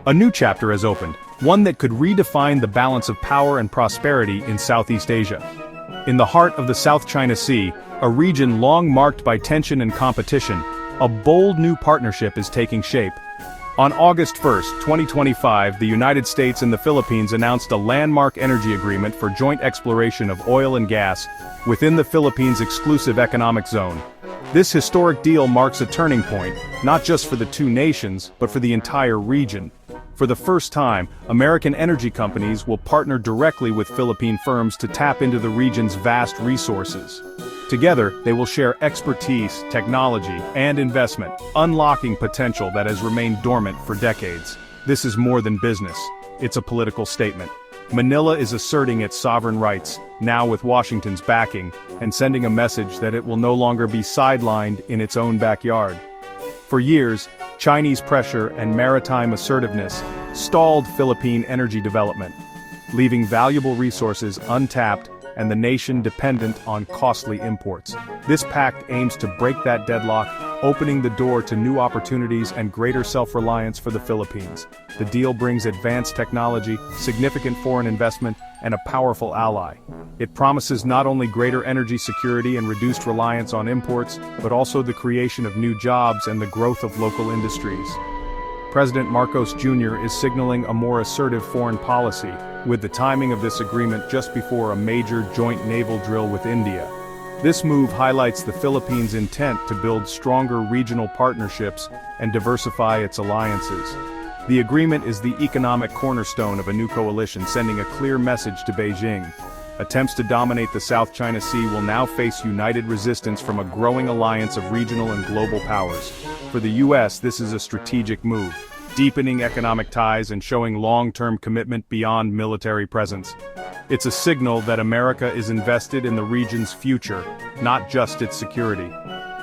A new chapter has opened, one that could redefine the balance of power and prosperity in Southeast Asia. In the heart of the South China Sea, a region long marked by tension and competition, a bold new partnership is taking shape. On August 1, 2025, the United States and the Philippines announced a landmark energy agreement for joint exploration of oil and gas within the Philippines' exclusive economic zone. This historic deal marks a turning point, not just for the two nations, but for the entire region. For the first time, American energy companies will partner directly with Philippine firms to tap into the region's vast resources. Together, they will share expertise, technology, and investment, unlocking potential that has remained dormant for decades. This is more than business. It's a political statement. Manila is asserting its sovereign rights, now with Washington's backing, and sending a message that it will no longer be sidelined in its own backyard. For years, Chinese pressure and maritime assertiveness stalled Philippine energy development, leaving valuable resources untapped and the nation dependent on costly imports. This pact aims to break that deadlock, opening the door to new opportunities and greater self-reliance for the Philippines. The deal brings advanced technology, significant foreign investment, and a powerful ally. It promises not only greater energy security and reduced reliance on imports, but also the creation of new jobs and the growth of local industries. President Marcos Jr. is signaling a more assertive foreign policy, with the timing of this agreement just before a major joint naval drill with India. This move highlights the Philippines' intent to build stronger regional partnerships and diversify its alliances. The agreement is the economic cornerstone of a new coalition, sending a clear message to Beijing. Attempts to dominate the South China Sea will now face united resistance from a growing alliance of regional and global powers. For the U.S., this is a strategic move, deepening economic ties and showing long-term commitment beyond military presence. It's a signal that America is invested in the region's future, not just its security.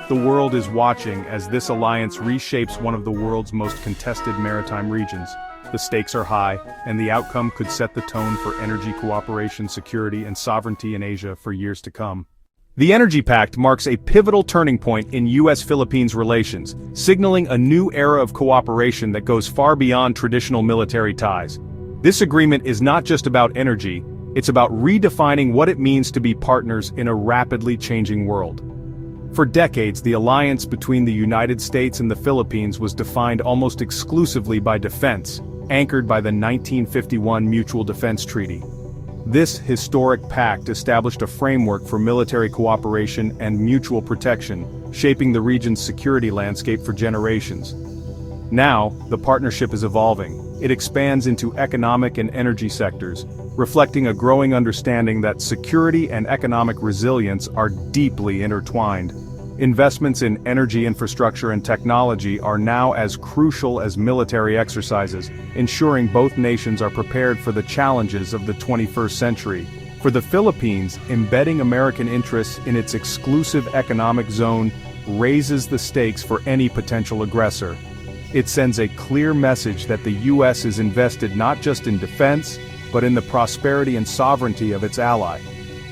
The world is watching as this alliance reshapes one of the world's most contested maritime regions. The stakes are high, and the outcome could set the tone for energy cooperation, security, and sovereignty in Asia for years to come. The Energy Pact marks a pivotal turning point in U.S.-Philippines relations, signaling a new era of cooperation that goes far beyond traditional military ties. This agreement is not just about energy, it's about redefining what it means to be partners in a rapidly changing world. For decades, the alliance between the United States and the Philippines was defined almost exclusively by defense, anchored by the 1951 Mutual Defense Treaty. This historic pact established a framework for military cooperation and mutual protection, shaping the region's security landscape for generations. Now, the partnership is evolving. It expands into economic and energy sectors, reflecting a growing understanding that security and economic resilience are deeply intertwined. Investments in energy infrastructure and technology are now as crucial as military exercises, ensuring both nations are prepared for the challenges of the 21st century. For the Philippines, embedding American interests in its exclusive economic zone raises the stakes for any potential aggressor. It sends a clear message that the U.S. is invested not just in defense, but in the prosperity and sovereignty of its ally.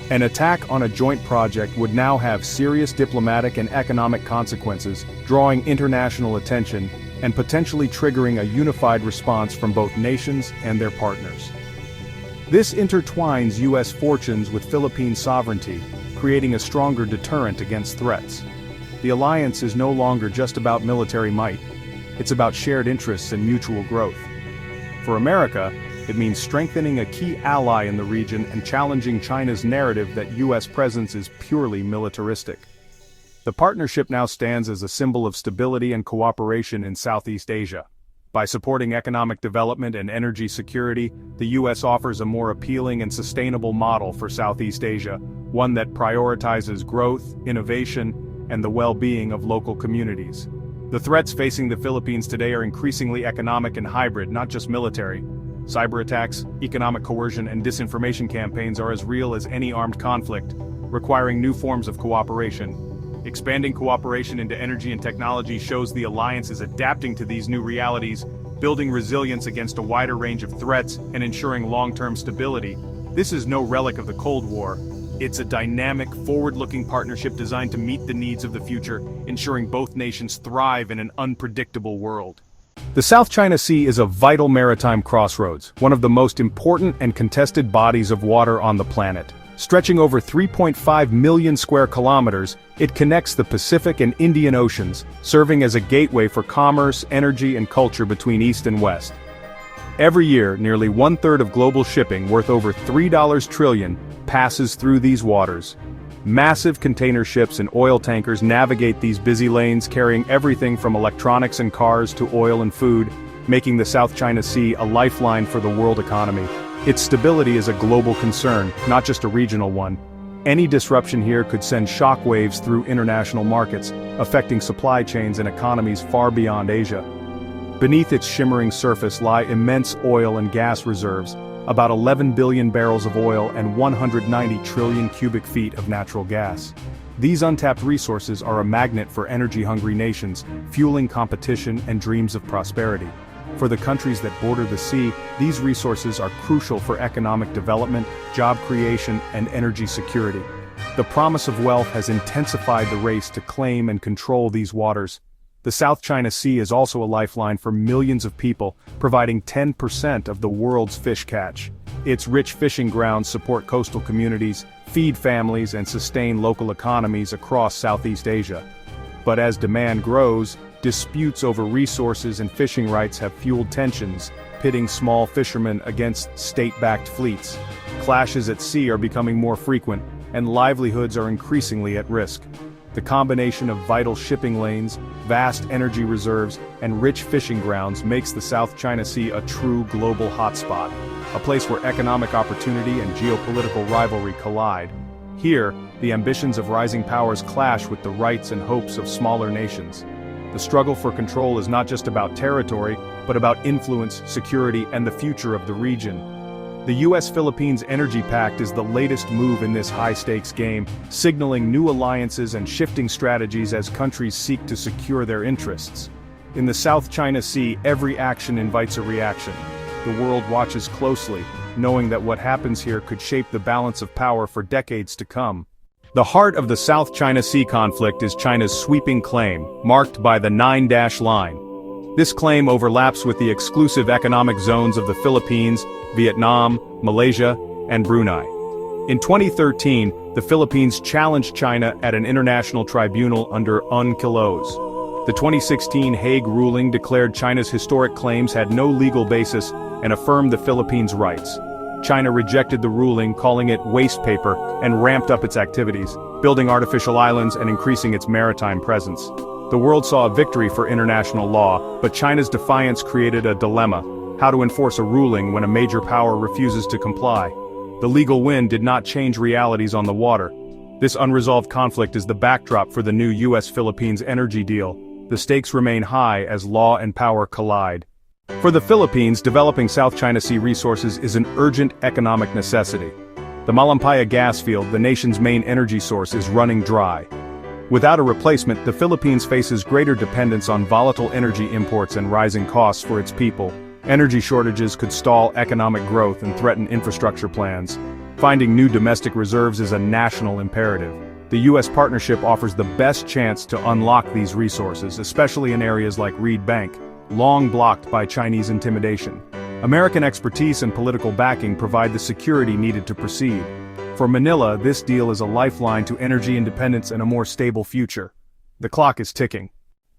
An attack on a joint project would now have serious diplomatic and economic consequences, drawing international attention and potentially triggering a unified response from both nations and their partners. This intertwines U.S. fortunes with Philippine sovereignty, creating a stronger deterrent against threats. The alliance is no longer just about military might. It's about shared interests and mutual growth. For America, it means strengthening a key ally in the region and challenging China's narrative that U.S. presence is purely militaristic. The partnership now stands as a symbol of stability and cooperation in Southeast Asia. By supporting economic development and energy security, the U.S. offers a more appealing and sustainable model for Southeast Asia, one that prioritizes growth, innovation, and the well-being of local communities. The threats facing the Philippines today are increasingly economic and hybrid, not just military. Cyber attacks, economic coercion, and disinformation campaigns are as real as any armed conflict, requiring new forms of cooperation. Expanding cooperation into energy and technology shows the alliance is adapting to these new realities, building resilience against a wider range of threats, and ensuring long-term stability. This is no relic of the Cold War. It's a dynamic, forward-looking partnership designed to meet the needs of the future, ensuring both nations thrive in an unpredictable world. The South China Sea is a vital maritime crossroads, one of the most important and contested bodies of water on the planet. Stretching over 3.5 million square kilometers, it connects the Pacific and Indian Oceans, serving as a gateway for commerce, energy, and culture between East and West. Every year, nearly one-third of global shipping, worth over $3 trillion, passes through these waters. Massive container ships and oil tankers navigate these busy lanes, carrying everything from electronics and cars to oil and food, making the South China Sea a lifeline for the world economy. Its stability is a global concern, not just a regional one. Any disruption here could send shockwaves through international markets, affecting supply chains and economies far beyond Asia. Beneath its shimmering surface lie immense oil and gas reserves, about 11 billion barrels of oil and 190 trillion cubic feet of natural gas. These untapped resources are a magnet for energy-hungry nations, fueling competition and dreams of prosperity. For the countries that border the sea, these resources are crucial for economic development, job creation, and energy security. The promise of wealth has intensified the race to claim and control these waters. The South China Sea is also a lifeline for millions of people, providing 10% of the world's fish catch. Its rich fishing grounds support coastal communities, feed families, and sustain local economies across Southeast Asia. But as demand grows, disputes over resources and fishing rights have fueled tensions, pitting small fishermen against state-backed fleets. Clashes at sea are becoming more frequent, and livelihoods are increasingly at risk. The combination of vital shipping lanes, vast energy reserves, and rich fishing grounds makes the South China Sea a true global hotspot, a place where economic opportunity and geopolitical rivalry collide. Here, the ambitions of rising powers clash with the rights and hopes of smaller nations. The struggle for control is not just about territory, but about influence, security, and the future of the region. The US-Philippines Energy Pact is the latest move in this high-stakes game, signaling new alliances and shifting strategies as countries seek to secure their interests. In the South China Sea, every action invites a reaction. The world watches closely, knowing that what happens here could shape the balance of power for decades to come. The heart of the South China Sea conflict is China's sweeping claim, marked by the 9-dash line. This claim overlaps with the exclusive economic zones of the Philippines, Vietnam, Malaysia, and Brunei. In 2013, the Philippines challenged China at an international tribunal under UNCLOS. The 2016 Hague ruling declared China's historic claims had no legal basis and affirmed the Philippines' rights. China rejected the ruling, calling it waste paper, and ramped up its activities, building artificial islands and increasing its maritime presence. The world saw a victory for international law, but China's defiance created a dilemma: how to enforce a ruling when a major power refuses to comply. The legal win did not change realities on the water. This unresolved conflict is the backdrop for the new US-Philippines energy deal. The stakes remain high as law and power collide. For the Philippines, developing South China Sea resources is an urgent economic necessity. The Malampaya gas field, the nation's main energy source, is running dry. Without a replacement, the Philippines faces greater dependence on volatile energy imports and rising costs for its people. Energy shortages could stall economic growth and threaten infrastructure plans. Finding new domestic reserves is a national imperative. The U.S. partnership offers the best chance to unlock these resources, especially in areas like Reed Bank, long blocked by Chinese intimidation. American expertise and political backing provide the security needed to proceed. For Manila, this deal is a lifeline to energy independence and a more stable future. The clock is ticking.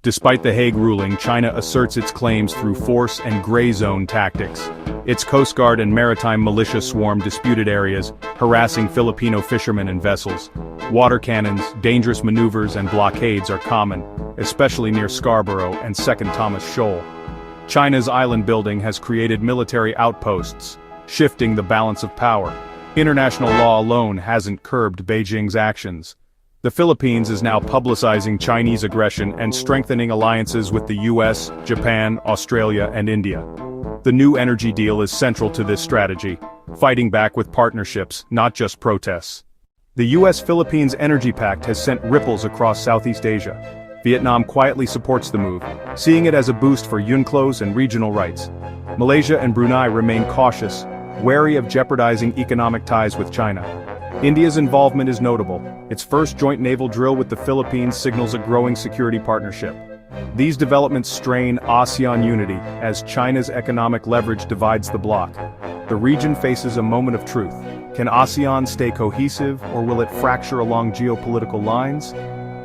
Despite the Hague ruling, China asserts its claims through force and gray zone tactics. Its Coast Guard and maritime militia swarm disputed areas, harassing Filipino fishermen and vessels. Water cannons, dangerous maneuvers, and blockades are common, especially near Scarborough and Second Thomas Shoal. China's island building has created military outposts, shifting the balance of power. International law alone hasn't curbed Beijing's actions. The Philippines is now publicizing Chinese aggression and strengthening alliances with the US, Japan, Australia, and India. The new energy deal is central to this strategy, fighting back with partnerships, not just protests. The US-Philippines Energy Pact has sent ripples across Southeast Asia. Vietnam quietly supports the move, seeing it as a boost for UNCLOS and regional rights. Malaysia and Brunei remain cautious, wary of jeopardizing economic ties with China. India's involvement is notable. Its first joint naval drill with the Philippines signals a growing security partnership. These developments strain ASEAN unity as China's economic leverage divides the bloc. The region faces a moment of truth. Can ASEAN stay cohesive, or will it fracture along geopolitical lines?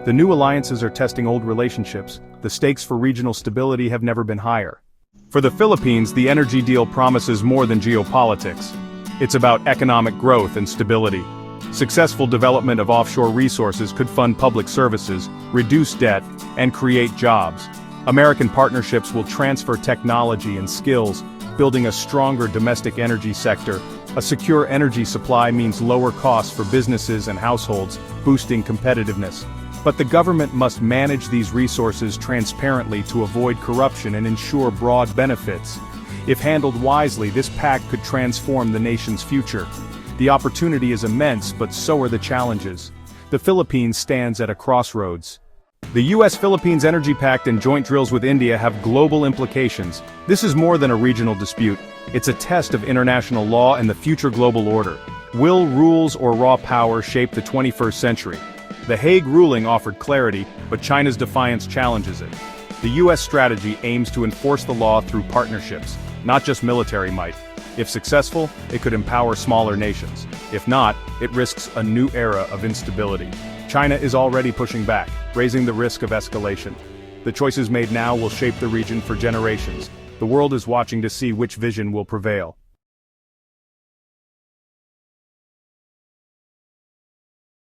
The new alliances are testing old relationships. The stakes for regional stability have never been higher. For the Philippines, the energy deal promises more than geopolitics. It's about economic growth and stability. Successful development of offshore resources could fund public services, reduce debt, and create jobs. American partnerships will transfer technology and skills, building a stronger domestic energy sector. A secure energy supply means lower costs for businesses and households, boosting competitiveness. But the government must manage these resources transparently to avoid corruption and ensure broad benefits. If handled wisely, this pact could transform the nation's future. The opportunity is immense, but so are the challenges. The Philippines stands at a crossroads. The U.S.-Philippines Energy Pact and joint drills with India have global implications. This is more than a regional dispute. It's a test of international law and the future global order. Will rules or raw power shape the 21st century? The Hague ruling offered clarity, but China's defiance challenges it. The U.S. strategy aims to enforce the law through partnerships, not just military might. If successful, it could empower smaller nations. If not, it risks a new era of instability. China is already pushing back, raising the risk of escalation. The choices made now will shape the region for generations. The world is watching to see which vision will prevail.